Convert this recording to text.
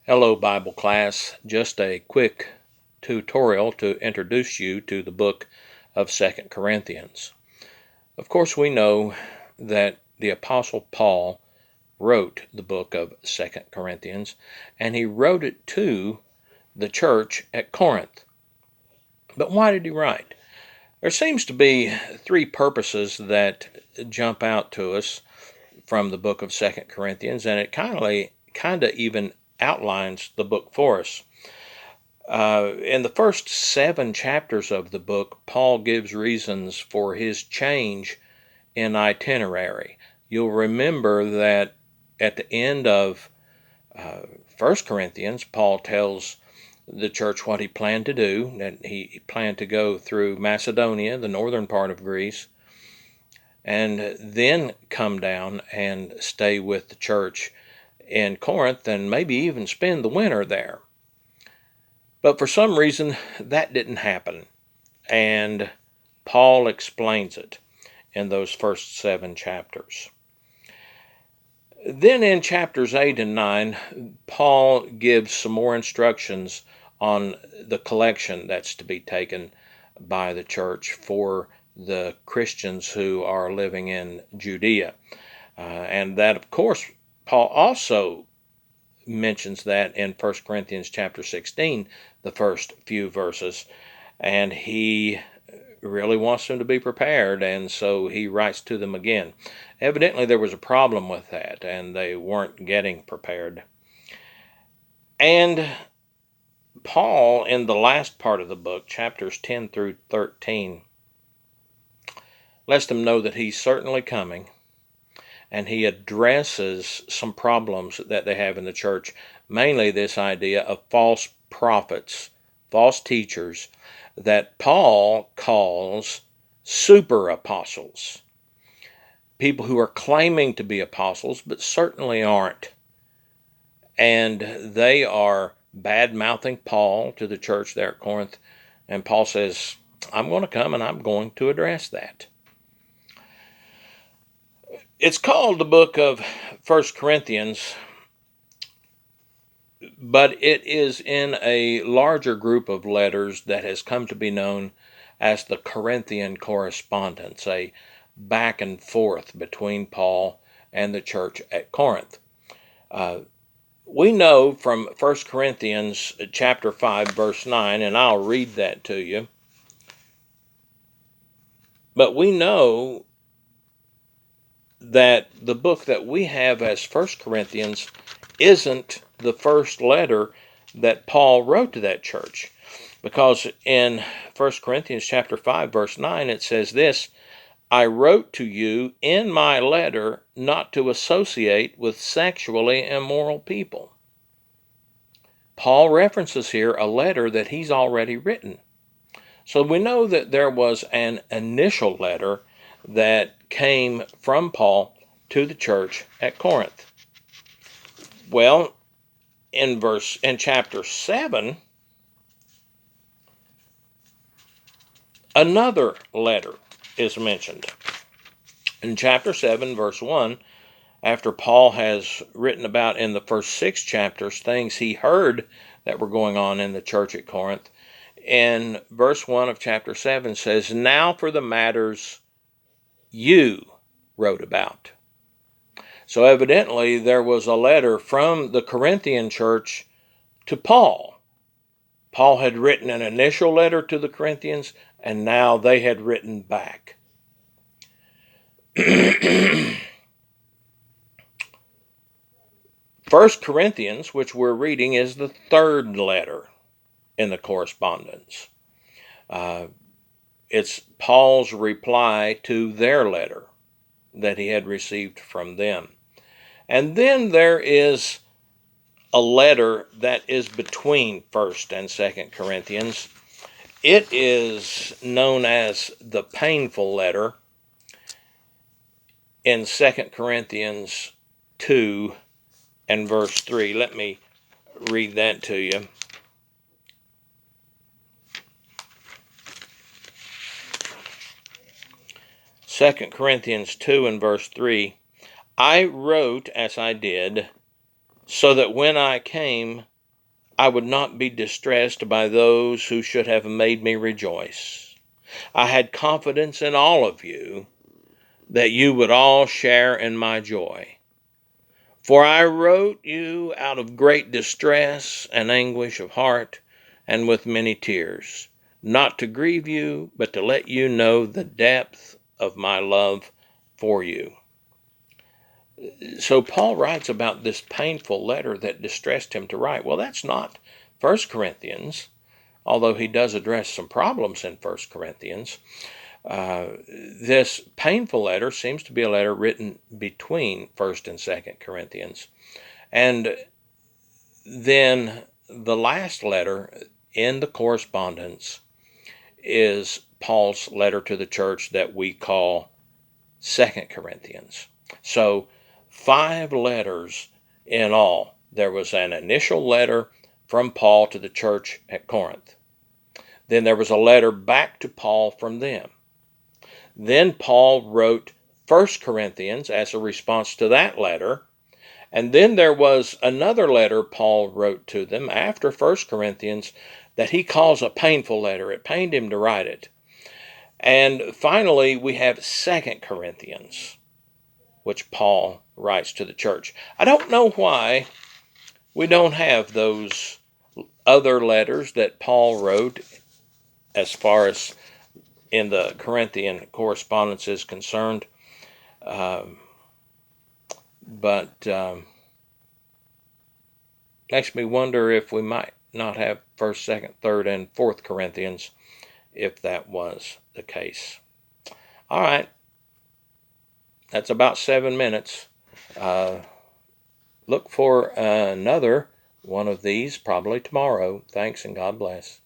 Hello, Bible class. Just a quick tutorial to introduce you to the book of 2 Corinthians. Of course, we know that the Apostle Paul wrote the book of 2 Corinthians, and he wrote it to the church at Corinth. But why did he write? There seems to be three purposes that jump out to us from the book of 2 Corinthians, and it kind of even outlines the book for us. In the first 7 chapters of the book, Paul gives reasons for his change in itinerary. You'll remember that at the end of 1 Corinthians, Paul tells the church what he planned to do, that he planned to go through Macedonia, the northern part of Greece, and then come down and stay with the church in Corinth and maybe even spend the winter there. But for some reason, that didn't happen, and Paul explains it in those first 7 chapters. Then in chapters 8 and 9, Paul gives some more instructions on the collection that's to be taken by the church for the Christians who are living in Judea. And that, of course, Paul also mentions that in 1 Corinthians chapter 16, the first few verses, and he really wants them to be prepared, and so he writes to them again. Evidently there was a problem with that, and they weren't getting prepared. And Paul, in the last part of the book, chapters 10 through 13, lets them know that he's certainly coming, and he addresses some problems that they have in the church, mainly this idea of false prophets, false teachers, that Paul calls super apostles. People who are claiming to be apostles, but certainly aren't. And they are bad-mouthing Paul to the church there at Corinth. And Paul says, I'm going to come and I'm going to address that. It's called the book of 1 Corinthians, but it is in a larger group of letters that has come to be known as the Corinthian correspondence, a back and forth between Paul and the church at Corinth. We know from 1 Corinthians chapter 5, verse 9, and I'll read that to you, but we know that the book that we have as 1 Corinthians isn't the first letter that Paul wrote to that church. Because in 1 Corinthians chapter 5, verse 9, it says this, I wrote to you in my letter not to associate with sexually immoral people. Paul references here a letter that he's already written. So we know that there was an initial letter that came from Paul to the church at Corinth. Well, in chapter 7, another letter is mentioned. In chapter 7, verse 1, after Paul has written about in the first 6 chapters things he heard that were going on in the church at Corinth, in verse 1 of chapter 7 says, now for the matters you wrote about. So evidently there was a letter from the Corinthian church to Paul. Paul had written an initial letter to the Corinthians, and now they had written back. 1 Corinthians, which we're reading, is the third letter in the correspondence. It's Paul's reply to their letter that he had received from them. And then there is a letter that is between 1st and 2nd Corinthians. It is known as the painful letter in 2 Corinthians 2 and verse 3. Let me read that to you. Second Corinthians 2 and verse 3, I wrote as I did, so that when I came, I would not be distressed by those who should have made me rejoice. I had confidence in all of you, that you would all share in my joy. For I wrote you out of great distress and anguish of heart, and with many tears, not to grieve you, but to let you know the depth of my love for you. So Paul writes about this painful letter that distressed him to write. Well, that's not 1 Corinthians, although he does address some problems in 1 Corinthians. This painful letter seems to be a letter written between 1st and 2nd Corinthians. And then the last letter in the correspondence is Paul's letter to the church that we call 2nd Corinthians. So 5 letters in all. There was an initial letter from Paul to the church at Corinth. Then there was a letter back to Paul from them. Then Paul wrote 1 Corinthians as a response to that letter. And then there was another letter Paul wrote to them after 1 Corinthians that he calls a painful letter. It pained him to write it. And finally, we have 2 Corinthians, which Paul writes to the church. I don't know why we don't have those other letters that Paul wrote as far as in the Corinthian correspondence is concerned. But makes me wonder if we might not have 1st, 2nd, 3rd, and 4th Corinthians if that was the case. All right. That's about 7 minutes. Look for another one of these probably tomorrow. Thanks and God bless.